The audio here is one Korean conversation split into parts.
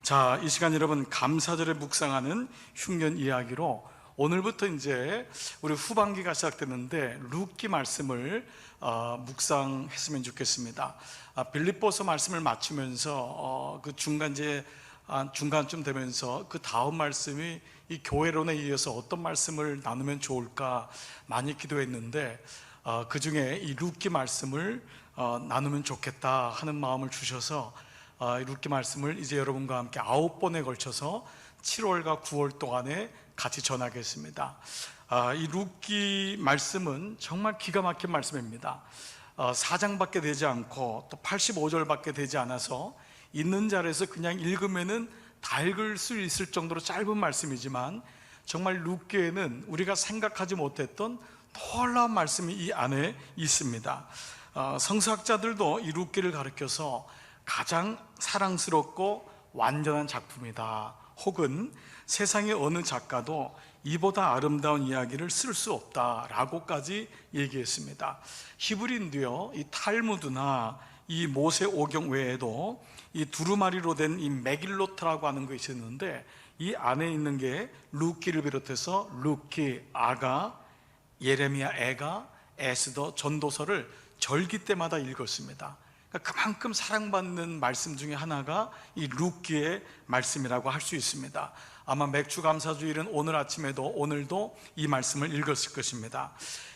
자, 이 시간 여러분 감사절에 묵상하는 흉년 이야기로 오늘부터 이제 우리 후반기가 시작됐는데 룻기 말씀을 묵상했으면 좋겠습니다. 빌립보서 말씀을 마치면서 그 중간쯤 되면서 그 다음 말씀이 이 교회론에 이어서 어떤 말씀을 나누면 좋을까 많이 기도했는데 그 중에 이 룻기 말씀을 나누면 좋겠다 하는 마음을 주셔서 룻기 말씀을 이제 여러분과 함께 9번에 걸쳐서 7월과 9월 동안에 같이 전하겠습니다. 이 룻기 말씀은 정말 기가 막힌 말씀입니다. 4장밖에 되지 않고 또 85절밖에 되지 않아서 있는 자리에서 그냥 읽으면은 다 읽을 수 있을 정도로 짧은 말씀이지만 정말 룻기에는 우리가 생각하지 못했던 놀라운 말씀이 이 안에 있습니다. 성서학자들도 이 룻기를 가르쳐서 가장 사랑스럽고 완전한 작품이다, 혹은 세상의 어느 작가도 이보다 아름다운 이야기를 쓸 수 없다라고까지 얘기했습니다. 히브리인도요, 이 탈무드나 이 모세오경 외에도 이 두루마리로 된 이 메길로트라고 하는 것이 있었는데 이 안에 있는 게 룻기를 비롯해서 룻기, 아가, 예레미야, 애가, 에스더, 전도서를 절기 때마다 읽었습니다. 그만큼 사랑받는 말씀 중에 하나가 이 룻기의 말씀이라고 할 수 있습니다. 아마 맥주감사주일은 오늘 아침에도 오늘도 이 말씀을 읽었을 것입니다.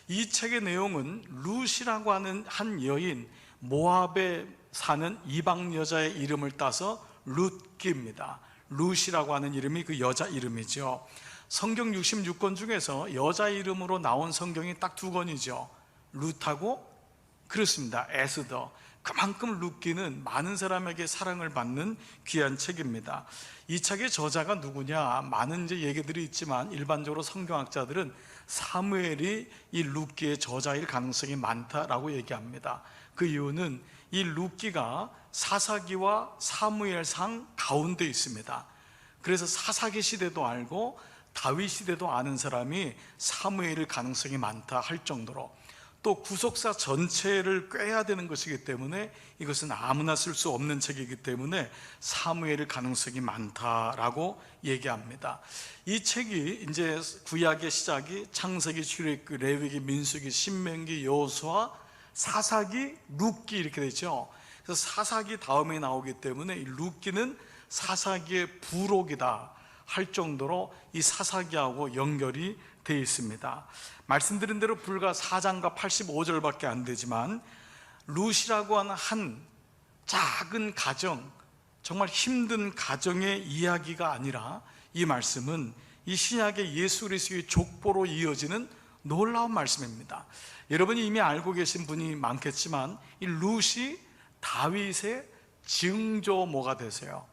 이 책의 내용은 룻이라고 하는 한 여인, 모압에 사는 이방 여자의 이름을 따서 룻기입니다. 룻이라고 하는 이름이 그 여자 이름이죠. 성경 66권 중에서 여자 이름으로 나온 성경이 딱 2권이죠. 룻하고 그렇습니다, 에스더. 그만큼 룻기는 많은 사람에게 사랑을 받는 귀한 책입니다. 이 책의 저자가 누구냐, 많은 이제 얘기들이 있지만 일반적으로 성경학자들은 사무엘이 이 룻기의 저자일 가능성이 많다라고 얘기합니다. 그 이유는 이 룻기가 사사기와 사무엘상 가운데 있습니다. 그래서 사사기 시대도 알고 다윗 시대도 아는 사람이 사무엘일 가능성이 많다 할 정도로, 또 구속사 전체를 꿰야 되는 것이기 때문에 이것은 아무나 쓸 수 없는 책이기 때문에 사무엘일 가능성이 많다라고 얘기합니다. 이 책이 이제 구약의 시작이 창세기, 출애굽기, 레위기, 민수기, 신명기, 여호수아, 사사기, 룻기 이렇게 되죠. 그래서 사사기 다음에 나오기 때문에 이 룻기는 사사기의 부록이다 할 정도로 이 사사기하고 연결이 되어 있습니다. 말씀드린 대로 불과 4장과 85절밖에 안 되지만 룻이라고 하는 한 작은 가정, 정말 힘든 가정의 이야기가 아니라 이 말씀은 이 신약의 예수 그리스도의 족보로 이어지는 놀라운 말씀입니다. 여러분이 이미 알고 계신 분이 많겠지만 이 룻이 다윗의 증조모가 되세요.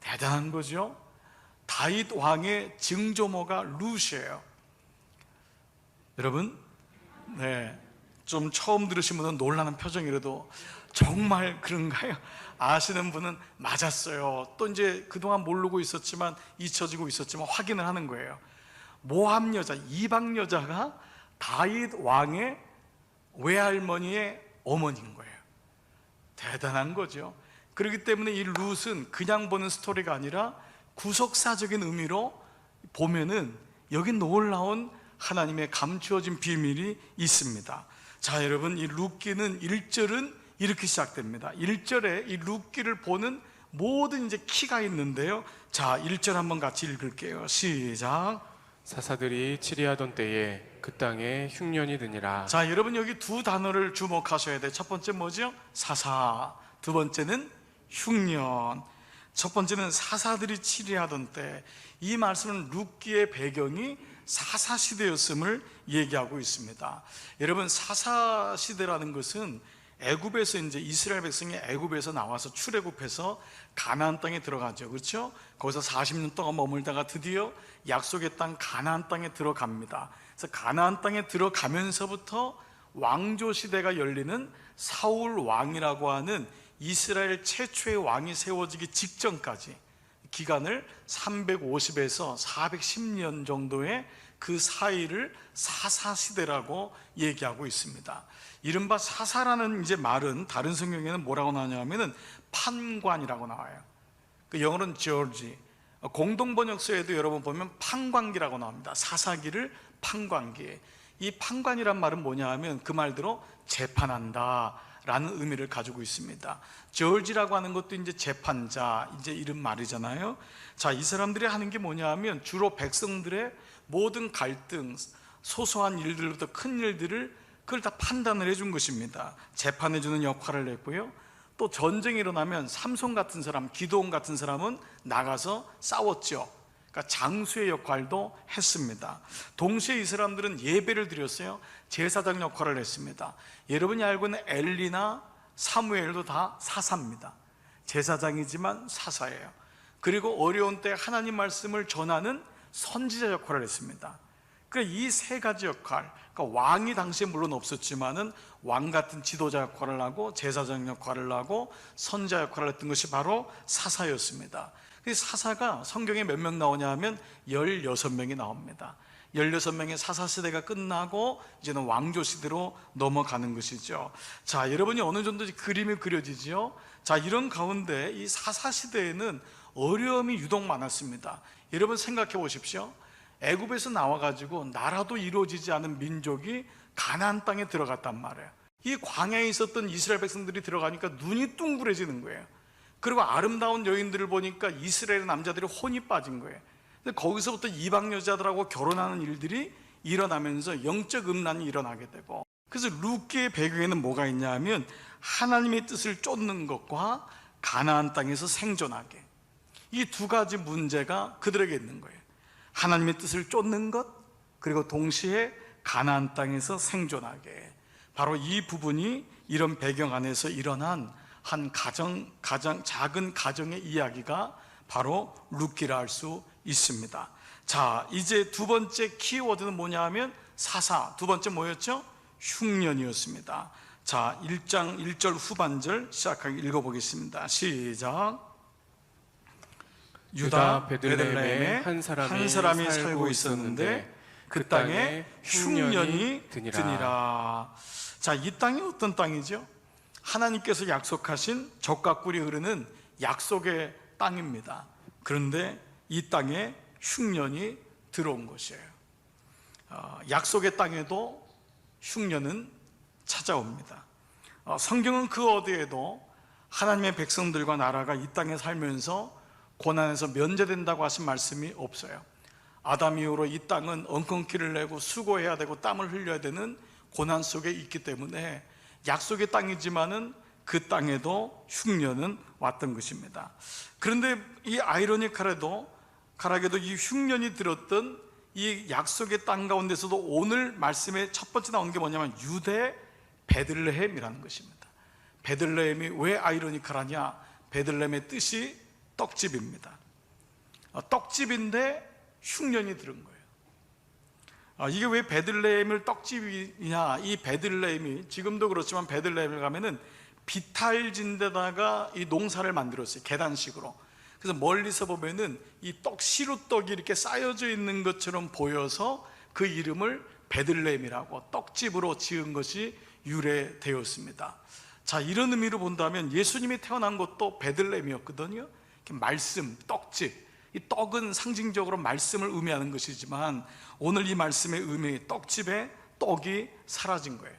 대단한 거죠. 다윗 왕의 증조모가 룻이에요. 여러분, 좀 처음 들으신 분은 놀라는 표정이라도 정말 그런가요? 아시는 분은 맞았어요. 또 이제 그동안 모르고 있었지만 잊혀지고 있었지만 확인을 하는 거예요. 모압 여자, 이방 여자가 다윗 왕의 외할머니의 어머니인 거예요. 대단한 거죠. 그렇기 때문에 이 룻은 그냥 보는 스토리가 아니라 구속사적인 의미로 보면은 여기 놀라운 하나님의 감추어진 비밀이 있습니다. 자, 여러분, 이 룻기는 1절은 이렇게 시작됩니다. 1절에 이 룻기를 보는 모든 이제 키가 있는데요. 자, 1절 한번 같이 읽을게요. 시작. 사사들이 치리하던 때에 그 땅에 흉년이 드니라. 자, 여러분 여기 두 단어를 주목하셔야 돼요. 첫 번째 뭐죠? 사사. 두 번째는 흉년. 첫 번째는 사사들이 치리하던 때. 이 말씀은 룻기의 배경이 사사시대였음을 얘기하고 있습니다. 여러분, 사사시대라는 것은 애굽에서 이제 이스라엘 백성이 애굽에서 나와서 출애굽해서 가나안 땅에 들어가죠. 그렇죠? 거기서 40년 동안 머물다가 드디어 약속의 땅 가나안 땅에 들어갑니다. 그래서 가나안 땅에 들어가면서부터 왕조 시대가 열리는 사울 왕이라고 하는 이스라엘 최초의 왕이 세워지기 직전까지 기간을 350에서 410년 정도의 그 사이를 사사시대라고 얘기하고 있습니다. 이른바 사사라는 이제 말은 다른 성경에는 뭐라고 나오냐면은 판관이라고 나와요. 그 영어로는 조지. 공동 번역서에도 여러분 보면 판관기라고 나옵니다. 사사기를 판관기. 이 판관이란 말은 뭐냐 하면 그 말대로 재판한다 라는 의미를 가지고 있습니다. 조지라고 하는 것도 이제 재판자, 이제 이런 말이잖아요. 자, 이 사람들이 하는 게 뭐냐 하면 주로 백성들의 모든 갈등, 소소한 일들부터 큰 일들을 그걸 다 판단을 해준 것입니다. 재판해주는 역할을 했고요. 또 전쟁이 일어나면 삼손 같은 사람, 기드온 같은 사람은 나가서 싸웠죠. 그러니까 장수의 역할도 했습니다. 동시에 이 사람들은 예배를 드렸어요. 제사장 역할을 했습니다. 여러분이 알고 있는 엘리나 사무엘도 다 사사입니다. 제사장이지만 사사예요. 그리고 어려운 때 하나님 말씀을 전하는 선지자 역할을 했습니다. 그러니까 이 세 가지 역할, 그러니까 왕이 당시에 물론 없었지만은 왕 같은 지도자 역할을 하고 제사장 역할을 하고 선지자 역할을 했던 것이 바로 사사였습니다. 사사가 성경에 몇 명 나오냐 하면 16명이 나옵니다. 16명의 사사시대가 끝나고 이제는 왕조시대로 넘어가는 것이죠. 자, 여러분이 어느 정도 그림이 그려지죠? 자, 이런 가운데 이 사사시대에는 어려움이 유독 많았습니다. 여러분 생각해 보십시오. 애굽에서 나와가지고 나라도 이루어지지 않은 민족이 가나안 땅에 들어갔단 말이에요. 이 광야에 있었던 이스라엘 백성들이 들어가니까 눈이 둥그레지는 거예요. 그리고 아름다운 여인들을 보니까 이스라엘 남자들이 혼이 빠진 거예요. 근데 거기서부터 이방 여자들하고 결혼하는 일들이 일어나면서 영적 음란이 일어나게 되고, 그래서 룻기의 배경에는 뭐가 있냐 하면 하나님의 뜻을 쫓는 것과 가나안 땅에서 생존하게, 이 두 가지 문제가 그들에게 있는 거예요. 하나님의 뜻을 쫓는 것, 그리고 동시에 가나안 땅에서 생존하게. 바로 이 부분이 이런 배경 안에서 일어난 한 가장 작은 가정의 이야기가 바로 룻기라 할 수 있습니다. 자, 이제 두 번째 키워드는 뭐냐 하면 사사, 두 번째 뭐였죠? 흉년이었습니다. 자, 1장 1절 후반절 시작하게 읽어보겠습니다. 시작. 유다 베들레헴에 한 사람이 살고 있었는데 그 땅에 흉년이 드니라. 자, 이 땅이 어떤 땅이죠? 하나님께서 약속하신 젖과 꿀이 흐르는 약속의 땅입니다. 그런데 이 땅에 흉년이 들어온 것이에요. 약속의 땅에도 흉년은 찾아옵니다. 성경은 그 어디에도 하나님의 백성들과 나라가 이 땅에 살면서 고난에서 면제된다고 하신 말씀이 없어요. 아담 이후로 이 땅은 엉겅퀴를 내고 수고해야 되고 땀을 흘려야 되는 고난 속에 있기 때문에 약속의 땅이지만은 그 땅에도 흉년은 왔던 것입니다. 그런데 이 아이러니컬하게도 이 흉년이 들었던 이 약속의 땅 가운데서도 오늘 말씀의 첫 번째 나오는 게 뭐냐면 유대 베들레헴이라는 것입니다. 베들레헴이 왜 아이러니컬하냐? 베들레헴의 뜻이 떡집입니다. 떡집인데 흉년이 들은 거예요. 이게 왜 베들레헴을 떡집이냐? 이 베들레헴이 지금도 그렇지만 베들레헴을 가면은 비탈진데다가 이 농사를 만들었어요. 계단식으로. 그래서 멀리서 보면은 이 시루떡이 이렇게 쌓여져 있는 것처럼 보여서 그 이름을 베들레헴이라고 떡집으로 지은 것이 유래되었습니다. 자, 이런 의미로 본다면 예수님이 태어난 것도 베들레헴이었거든요. 말씀, 떡집. 이 떡은 상징적으로 말씀을 의미하는 것이지만 오늘 이 말씀의 의미, 떡집에 떡이 사라진 거예요.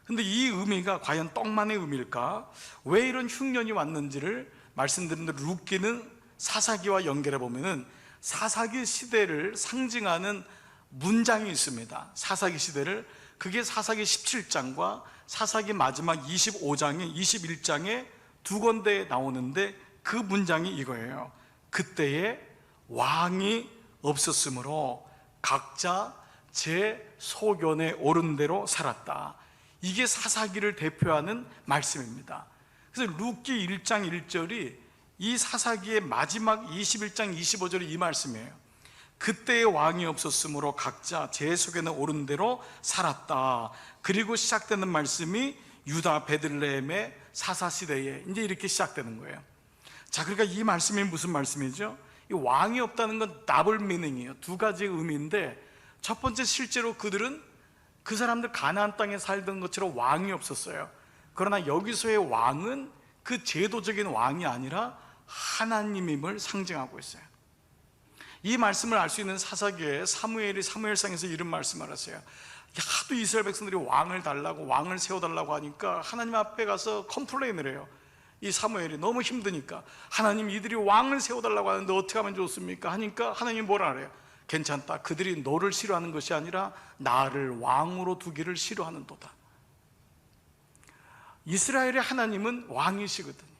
근데 이 의미가 과연 떡만의 의미일까? 왜 이런 흉년이 왔는지를 말씀드린 대로 룻기는 사사기와 연결해 보면은 사사기 시대를 상징하는 문장이 있습니다. 사사기 시대를, 그게 사사기 17장과 사사기 마지막 25장에 21장에 두 군데에 나오는데 그 문장이 이거예요. 그때에 왕이 없었으므로 각자 제 소견에 오른 대로 살았다. 이게 사사기를 대표하는 말씀입니다. 그래서 룻기 1장 1절이 이 사사기의 마지막 21장 25절이 이 말씀이에요. 그때의 왕이 없었으므로 각자 제 소견에 오른 대로 살았다. 그리고 시작되는 말씀이 유다 베들레헴의 사사시대에 이제 이렇게 시작되는 거예요. 자, 그러니까 이 말씀이 무슨 말씀이죠? 이 왕이 없다는 건 더블 미닝이에요. 두 가지 의미인데, 첫 번째, 실제로 그들은 그 사람들 가나안 땅에 살던 것처럼 왕이 없었어요. 그러나 여기서의 왕은 그 제도적인 왕이 아니라 하나님임을 상징하고 있어요. 이 말씀을 알 수 있는 사사기에 사무엘이 사무엘상에서 이런 말씀을 하세요. 하도 이스라엘 백성들이 왕을 달라고, 왕을 세워달라고 하니까 하나님 앞에 가서 컴플레인을 해요. 이 사무엘이 너무 힘드니까, 하나님 이들이 왕을 세워달라고 하는데 어떻게 하면 좋습니까? 하니까 하나님이 뭐라 그래요? 괜찮다, 그들이 너를 싫어하는 것이 아니라 나를 왕으로 두기를 싫어하는도다. 이스라엘의 하나님은 왕이시거든요.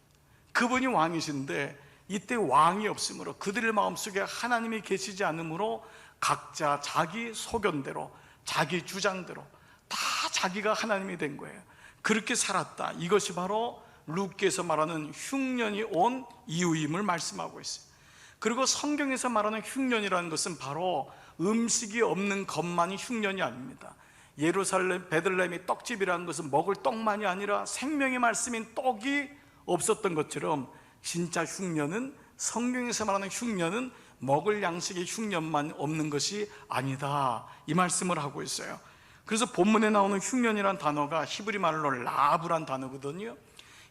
그분이 왕이신데 이때 왕이 없으므로, 그들의 마음속에 하나님이 계시지 않으므로 각자 자기 소견대로, 자기 주장대로 다 자기가 하나님이 된 거예요. 그렇게 살았다. 이것이 바로 룻기에서 말하는 흉년이 온 이유임을 말씀하고 있어요. 그리고 성경에서 말하는 흉년이라는 것은 바로 음식이 없는 것만이 흉년이 아닙니다. 예루살렘 베들레헴이 떡집이라는 것은 먹을 떡만이 아니라 생명의 말씀인 떡이 없었던 것처럼, 진짜 흉년은, 성경에서 말하는 흉년은 먹을 양식의 흉년만 없는 것이 아니다, 이 말씀을 하고 있어요. 그래서 본문에 나오는 흉년이란 단어가 히브리 말로 라브란 단어거든요.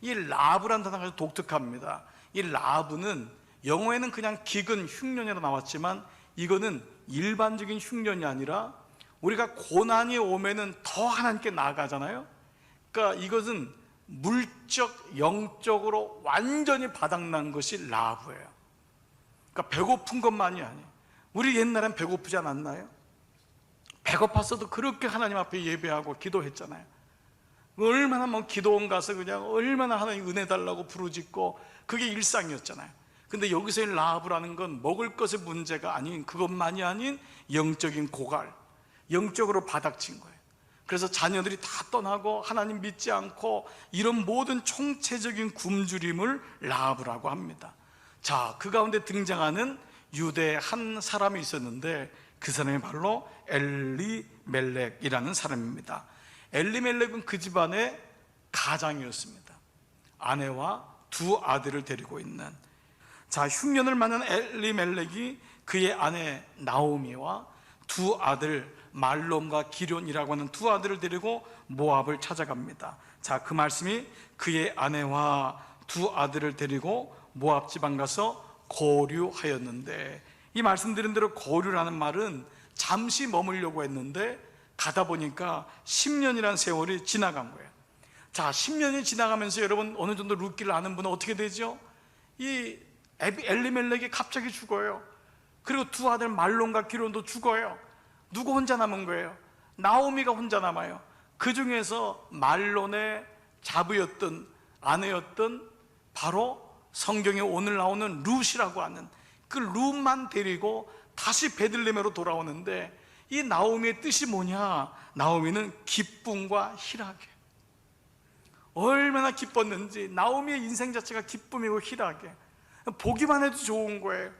이 라브란 단어가 독특합니다. 이 라브는 영어에는 그냥 기근 흉년이라 나왔지만, 이거는 일반적인 흉년이 아니라 우리가 고난이 오면은 더 하나님께 나아가잖아요. 그러니까 이것은 물적, 영적으로 완전히 바닥난 것이 라브예요. 그러니까 배고픈 것만이 아니에요. 우리 옛날엔 배고프지 않았나요? 배고팠어도 그렇게 하나님 앞에 예배하고 기도했잖아요. 얼마나 기도원 가서 그냥 얼마나 하나님 은혜 달라고 부르짖고, 그게 일상이었잖아요. 근데 여기서의 라합이라는 건 먹을 것의 문제가 아닌, 그것만이 아닌 영적인 고갈, 영적으로 바닥친 거예요. 그래서 자녀들이 다 떠나고 하나님 믿지 않고 이런 모든 총체적인 굶주림을 라합이라고 합니다. 자, 그 가운데 등장하는 유대 한 사람이 있었는데, 그 사람이 바로 엘리멜렉이라는 사람입니다. 엘리멜렉은 그 집안의 가장이었습니다. 아내와 두 아들을 데리고 있는. 자, 흉년을 맞는 엘리멜렉이 그의 아내 나오미와 두 아들 말론과 기럨이라고 하는 두 아들을 데리고 모압을 찾아갑니다. 자, 그 말씀이 그의 아내와 두 아들을 데리고 모압 지방 가서 거류하였는데, 이 말씀드린 대로 거류라는 말은 잠시 머물려고 했는데 가다 보니까 10년이라는 세월이 지나간 거예요. 자, 10년이 지나가면서 여러분 어느 정도 룻기를 아는 분은 어떻게 되죠? 이 엘리멜렉이 갑자기 죽어요. 그리고 두 아들 말론과 기럨도 죽어요. 누구 혼자 남은 거예요? 나오미가 혼자 남아요. 그 중에서 말론의 자부였던, 아내였던 바로 성경에 오늘 나오는 룻이라고 하는 그 룻만 데리고 다시 베들레헴으로 돌아오는데, 이 나오미의 뜻이 뭐냐? 나오미는 기쁨과 희락이에요. 얼마나 기뻤는지, 나오미의 인생 자체가 기쁨이고 희락이에요. 보기만 해도 좋은 거예요.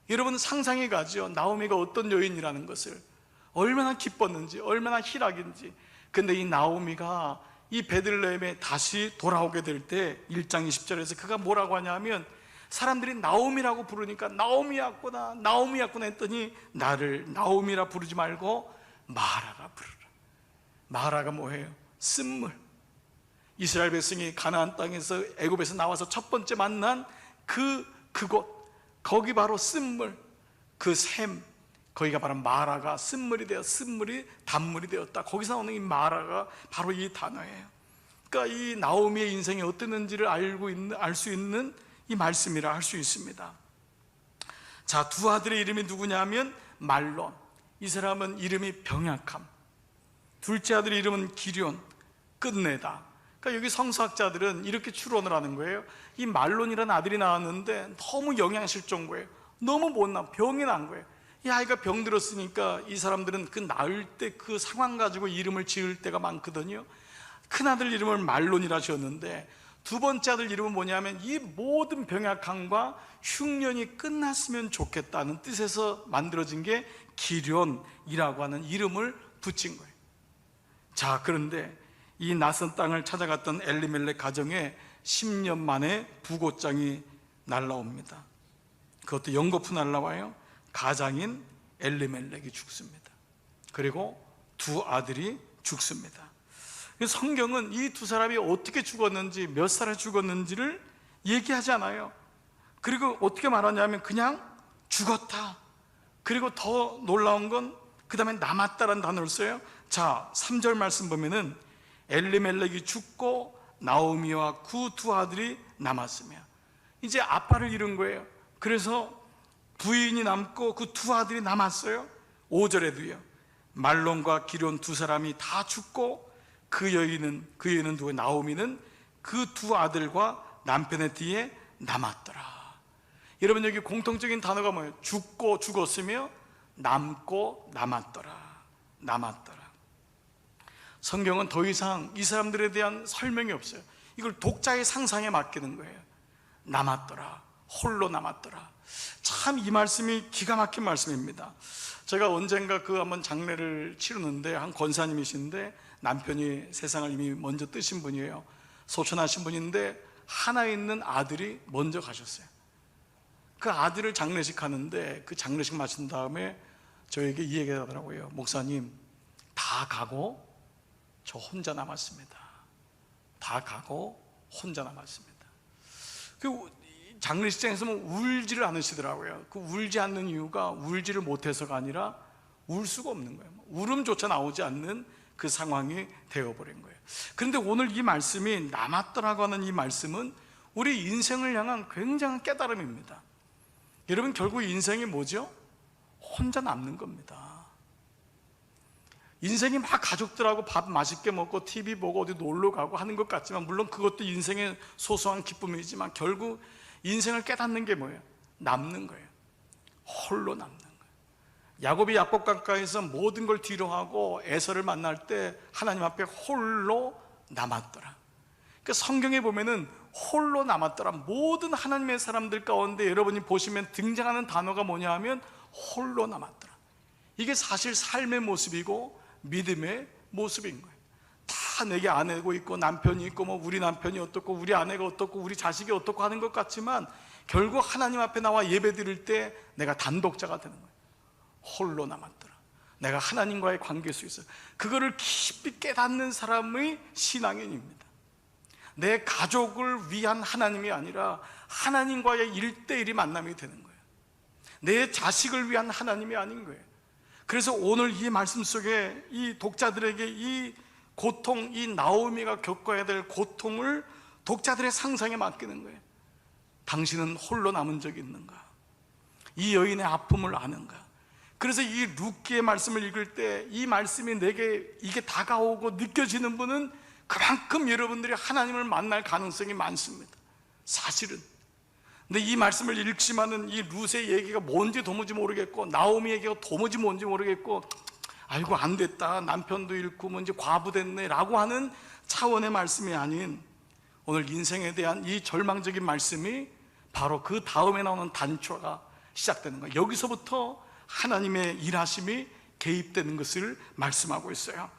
여러분 상상이 가죠? 나오미가 어떤 여인이라는 것을, 얼마나 기뻤는지, 얼마나 희락인지. 근데 이 나오미가 이 베들레헴에 다시 돌아오게 될 때 1장 20절에서 그가 뭐라고 하냐면, 사람들이 나오미라고 부르니까 나오미였구나, 나오미였구나 했더니 나를 나오미라 부르지 말고 마라라 부르라. 마라가 뭐예요? 쓴물. 이스라엘 백성이 가나안 땅에서, 애굽에서 나와서 첫 번째 만난 그곳, 거기 바로 쓴물, 그 샘, 거기가 바로 마라가 쓴물이 되어, 쓴물이 단물이 되었다. 거기서 나오는 이 마라가 바로 이 단어예요. 그러니까 이 나오미의 인생이 어땠는지를 알 수 있는 이 말씀이라 할 수 있습니다. 자, 두 아들의 이름이 누구냐면 말론, 이 사람은 이름이 병약함. 둘째 아들의 이름은 기럨, 끝내다. 그러니까 여기 성서학자들은 이렇게 추론을 하는 거예요. 이 말론이라는 아들이 나왔는데 너무 영양실조인 거예요. 너무 못나, 병이 난 거예요. 이 아이가 병들었으니까 이 사람들은 그 낳을 때 그 상황 가지고 이름을 지을 때가 많거든요. 큰아들 이름을 말론이라 지었는데, 두 번째 아들 이름은 뭐냐면 이 모든 병약함과 흉년이 끝났으면 좋겠다는 뜻에서 만들어진 게 기럨이라고 하는 이름을 붙인 거예요. 자, 그런데 이 낯선 땅을 찾아갔던 엘리멜렉 가정에 10년 만에 부고장이 날라옵니다. 그것도 연거푸 날라와요. 가장인 엘리멜렉이 죽습니다. 그리고 두 아들이 죽습니다. 성경은 이 두 사람이 어떻게 죽었는지, 몇 살에 죽었는지를 얘기하지 않아요. 그리고 어떻게 말하냐면 그냥 죽었다. 그리고 더 놀라운 건 그 다음에 남았다라는 단어를 써요. 자, 3절 말씀 보면은 엘리멜렉이 죽고 나오미와 그 두 아들이 남았으며, 이제 아빠를 잃은 거예요. 그래서 부인이 남고 그 두 아들이 남았어요. 5절에도요, 말론과 기럨 두 사람이 다 죽고 그 여인은 누구, 나오미는 그 두 아들과 남편의 뒤에 남았더라. 여러분, 여기 공통적인 단어가 뭐예요? 죽고 죽었으며 남고 남았더라. 성경은 더 이상 이 사람들에 대한 설명이 없어요. 이걸 독자의 상상에 맡기는 거예요. 남았더라, 홀로 남았더라. 참 이 말씀이 기가 막힌 말씀입니다. 제가 언젠가 한번 장례를 치르는데, 한 권사님이신데 남편이 세상을 이미 먼저 뜨신 분이에요. 소천하신 분인데 하나 있는 아들이 먼저 가셨어요. 그 아들을 장례식 하는데, 그 장례식 마친 다음에 저에게 이 얘기를 하더라고요. 목사님, 다 가고 저 혼자 남았습니다. 다 가고 혼자 남았습니다. 그 장례식장에서 울지를 않으시더라고요. 그 울지 않는 이유가 울지를 못해서가 아니라 울 수가 없는 거예요. 울음조차 나오지 않는 그 상황이 되어버린 거예요. 그런데 오늘 이 말씀이 남았더라고 하는 이 말씀은 우리 인생을 향한 굉장한 깨달음입니다. 여러분, 결국 인생이 뭐죠? 혼자 남는 겁니다. 인생이 막 가족들하고 밥 맛있게 먹고 TV 보고 어디 놀러 가고 하는 것 같지만, 물론 그것도 인생의 소소한 기쁨이지만 결국 인생을 깨닫는 게 뭐예요? 남는 거예요. 홀로 남는 거예요. 야곱이 야복강가에서 모든 걸 뒤로하고 에서를 만날 때 하나님 앞에 홀로 남았더라. 그러니까 성경에 보면은 홀로 남았더라, 모든 하나님의 사람들 가운데 여러분이 보시면 등장하는 단어가 뭐냐 하면 홀로 남았더라. 이게 사실 삶의 모습이고 믿음의 모습인 거예요. 다 내게 아내고 있고 남편이 있고 뭐 우리 남편이 어떻고 우리 아내가 어떻고 우리 자식이 어떻고 하는 것 같지만, 결국 하나님 앞에 나와 예배 드릴 때 내가 단독자가 되는 거예요. 홀로 남았더라. 내가 하나님과의 관계 속에서 그거를 깊이 깨닫는 사람의 신앙인입니다. 내 가족을 위한 하나님이 아니라 하나님과의 1대1이 만남이 되는 거예요. 내 자식을 위한 하나님이 아닌 거예요. 그래서 오늘 이 말씀 속에 이 독자들에게 이 고통, 이 나오미가 겪어야 될 고통을 독자들의 상상에 맡기는 거예요. 당신은 홀로 남은 적이 있는가? 이 여인의 아픔을 아는가? 그래서 이 룻기의 말씀을 읽을 때 이 말씀이 내게 이게 다가오고 느껴지는 분은 그만큼 여러분들이 하나님을 만날 가능성이 많습니다. 사실은. 근데 이 말씀을 읽지만은 이 룻의 얘기가 뭔지 도무지 모르겠고, 나오미 얘기가 도무지 뭔지 모르겠고, 아이고 안 됐다, 남편도 잃고 뭔지 과부 됐네 라고 하는 차원의 말씀이 아닌, 오늘 인생에 대한 이 절망적인 말씀이 바로 그 다음에 나오는 단초가 시작되는 거예요. 여기서부터 하나님의 일하심이 개입되는 것을 말씀하고 있어요.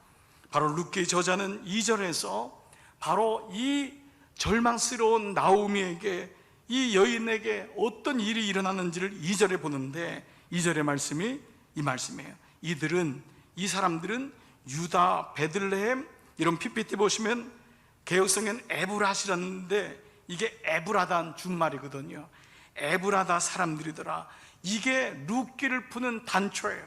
바로 룻기의 저자는 2절에서 바로 이 절망스러운 나오미에게, 이 여인에게 어떤 일이 일어나는지를 2절에 보는데, 2절의 말씀이 이 말씀이에요. 이 사람들은 유다 베들레헴, 이런 PPT 보시면 개혁성엔 에브라시라는데 이게 에브라다는 준말이거든요. 에브라다 사람들이더라. 이게 룻기를 푸는 단초예요.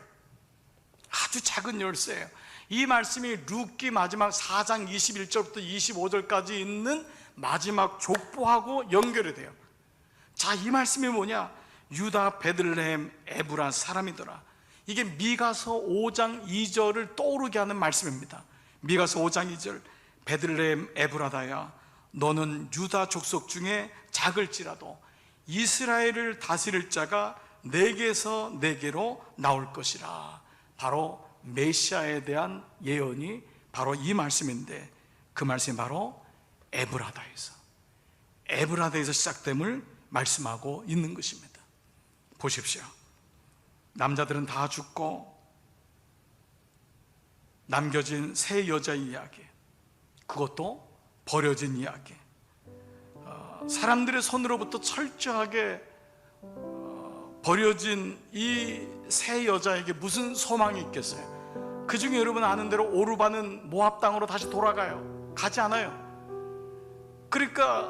아주 작은 열쇠예요. 이 말씀이 룻기 마지막 4장 21절부터 25절까지 있는 마지막 족보하고 연결이 돼요. 자, 이 말씀이 뭐냐? 유다 베들레헴 에브라 사람이더라. 이게 미가서 5장 2절을 떠오르게 하는 말씀입니다. 미가서 5장 2절, 베들레헴 에브라다야, 너는 유다 족속 중에 작을지라도 이스라엘을 다스릴 자가 내게서 내게로 나올 것이라. 바로 메시아에 대한 예언이 바로 이 말씀인데, 그 말씀이 바로 에브라다에서 시작됨을 말씀하고 있는 것입니다. 보십시오. 남자들은 다 죽고 남겨진 세 여자의 이야기, 그것도 버려진 이야기. 사람들의 손으로부터 철저하게 버려진 이 세 여자에게 무슨 소망이 있겠어요? 그 중에 여러분 아는 대로 오르바는 모압 땅으로 다시 돌아가요? 가지 않아요. 그러니까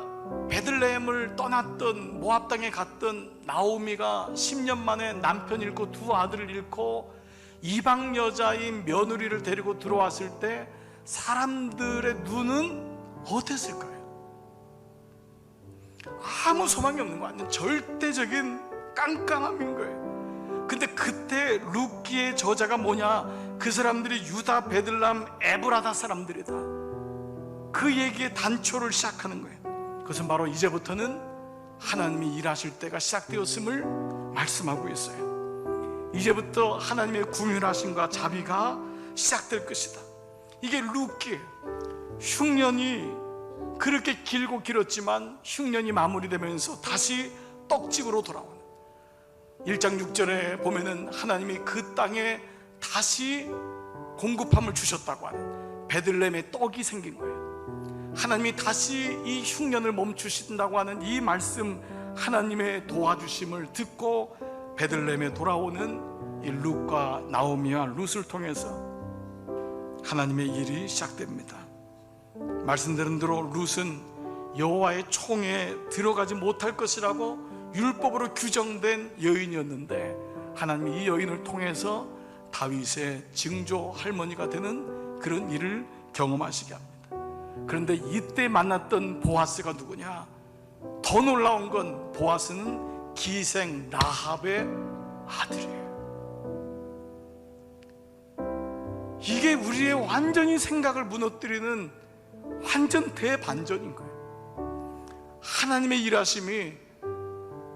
베들레헴을 떠났던 모압 땅에 갔던 나오미가 10년 만에 남편 잃고 두 아들을 잃고 이방 여자인 며느리를 데리고 들어왔을 때 사람들의 눈은 어땠을까요? 아무 소망이 없는 거 아니에요. 절대적인 깜깜함인 거예요. 근데 그때 룻기의 저자가 뭐냐? 그 사람들이 유다, 베들람, 에브라다 사람들이다. 그 얘기의 단초를 시작하는 거예요. 그것은 바로 이제부터는 하나님이 일하실 때가 시작되었음을 말씀하고 있어요. 이제부터 하나님의 궁휼하심과 자비가 시작될 것이다. 이게 룻기예요. 흉년이 그렇게 길고 길었지만 흉년이 마무리되면서 다시 떡집으로 돌아오는 1장 6절에 보면은 하나님이 그 땅에 다시 공급함을 주셨다고 하는 베들레헴에 떡이 생긴 거예요. 하나님이 다시 이 흉년을 멈추신다고 하는 이 말씀, 하나님의 도와주심을 듣고 베들레헴에 돌아오는 이 룻과 나오미와 룻을 통해서 하나님의 일이 시작됩니다. 말씀드린 대로 룻은 여호와의 총에 들어가지 못할 것이라고 율법으로 규정된 여인이었는데 하나님이 이 여인을 통해서 다윗의 증조 할머니가 되는 그런 일을 경험하시게 합니다. 그런데 이때 만났던 보아스가 누구냐? 더 놀라운 건 보아스는 기생 라합의 아들이에요. 이게 우리의 완전히 생각을 무너뜨리는 완전 대반전인 거예요. 하나님의 일하심이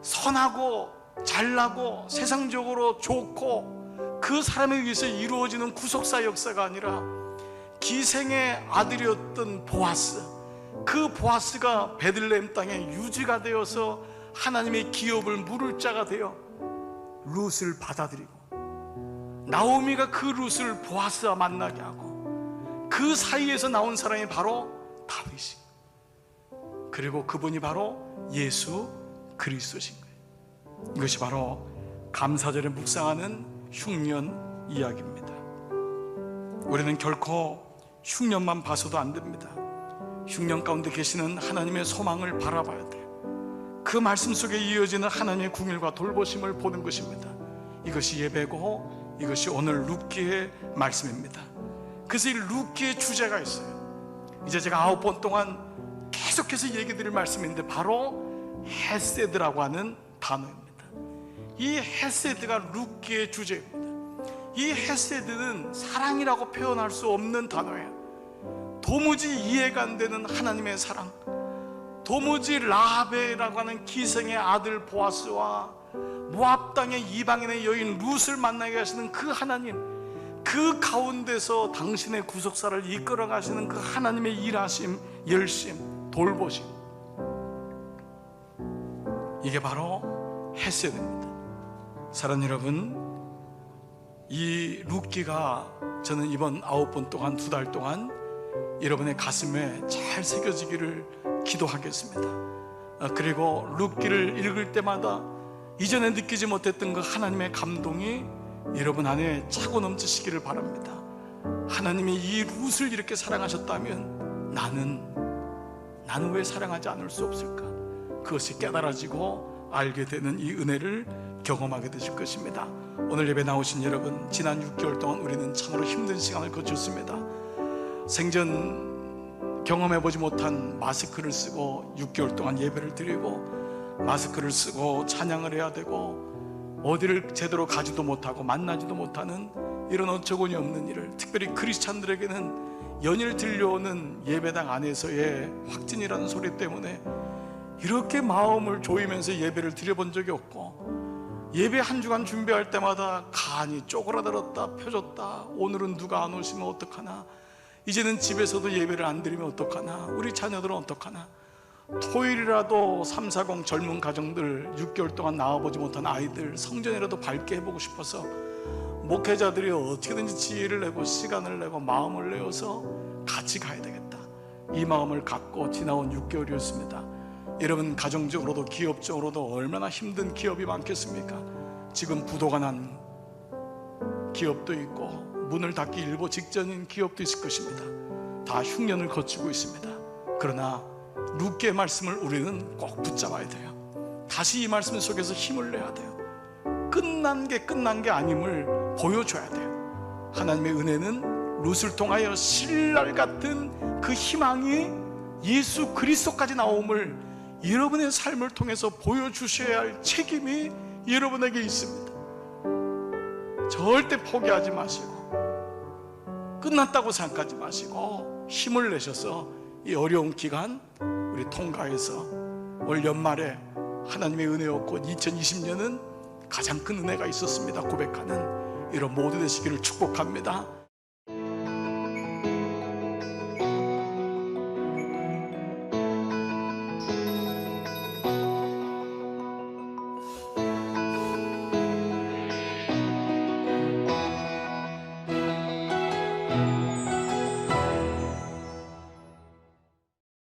선하고 잘나고 세상적으로 좋고 그 사람에 의해서 이루어지는 구속사 역사가 아니라 기생의 아들이었던 보아스, 그 보아스가 베들레헴 땅에 유지가 되어서 하나님의 기업을 물을 자가 되어 룻을 받아들이고, 나오미가 그 룻을 보아스와 만나게 하고, 그 사이에서 나온 사람이 바로 다윗이, 그리고 그분이 바로 예수 그리스도신 거예요. 이것이 바로 감사절에 묵상하는 흉년 이야기입니다. 우리는 결코 흉년만 봐서도 안 됩니다. 흉년 가운데 계시는 하나님의 소망을 바라봐야 돼요. 그 말씀 속에 이어지는 하나님의 궁휼과 돌보심을 보는 것입니다. 이것이 예배고 이것이 오늘 룻기의 말씀입니다. 그래서 이 룻기의 주제가 있어요. 이제 제가 9번 동안 계속해서 얘기 드릴 말씀인데 바로 헤세드라고 하는 단어입니다. 이 헤세드가 룻기의 주제입니다. 이 헤세드는 사랑이라고 표현할 수 없는 단어예요. 도무지 이해가 안 되는 하나님의 사랑, 도무지 라합이라고 하는 기생의 아들 보아스와 모압 땅의 이방인의 여인 룻을 만나게 하시는 그 하나님, 그 가운데서 당신의 구속사를 이끌어 가시는 그 하나님의 일하심, 열심, 돌보심, 이게 바로 헤세드입니다. 사랑 여러분, 이 룻기가 저는 이번 9번 동안 2달 동안 여러분의 가슴에 잘 새겨지기를 기도하겠습니다. 그리고 룻기를 읽을 때마다 이전에 느끼지 못했던 그 하나님의 감동이 여러분 안에 차고 넘치시기를 바랍니다. 하나님이 이 룻을 이렇게 사랑하셨다면 나는 왜 사랑하지 않을 수 없을까? 그것이 깨달아지고 알게 되는 이 은혜를 경험하게 되실 것입니다. 오늘 예배 나오신 여러분, 지난 6개월 동안 우리는 참으로 힘든 시간을 거쳤습니다. 생전 경험해보지 못한 마스크를 쓰고 6개월 동안 예배를 드리고, 마스크를 쓰고 찬양을 해야 되고, 어디를 제대로 가지도 못하고 만나지도 못하는 이런 어처구니 없는 일을, 특별히 크리스찬들에게는 연일 들려오는 예배당 안에서의 확진이라는 소리 때문에 이렇게 마음을 조이면서 예배를 드려본 적이 없고, 예배 한 주간 준비할 때마다 간이 쪼그라들었다 펴졌다, 오늘은 누가 안 오시면 어떡하나, 이제는 집에서도 예배를 안 드리면 어떡하나, 우리 자녀들은 어떡하나, 토요일이라도 340 젊은 가정들, 6개월 동안 나와보지 못한 아이들 성전이라도 밝게 해보고 싶어서 목회자들이 어떻게든지 지혜를 내고 시간을 내고 마음을 내어서 같이 가야 되겠다, 이 마음을 갖고 지나온 6개월이었습니다. 여러분 가정적으로도 기업적으로도 얼마나 힘든 기업이 많겠습니까? 지금 부도가 난 기업도 있고 문을 닫기 일보 직전인 기업도 있을 것입니다. 다 흉년을 거치고 있습니다. 그러나 룻기의 말씀을 우리는 꼭 붙잡아야 돼요. 다시 이 말씀 속에서 힘을 내야 돼요. 끝난 게 아님을 보여줘야 돼요. 하나님의 은혜는 룻을 통하여 신랄 같은 그 희망이 예수 그리스도까지 나옴을 여러분의 삶을 통해서 보여주셔야 할 책임이 여러분에게 있습니다. 절대 포기하지 마시고 끝났다고 생각하지 마시고 힘을 내셔서 이 어려운 기간 우리 통과해서 올 연말에 하나님의 은혜였고 2020년은 가장 큰 은혜가 있었습니다 고백하는 이런 모두 되시기를 축복합니다.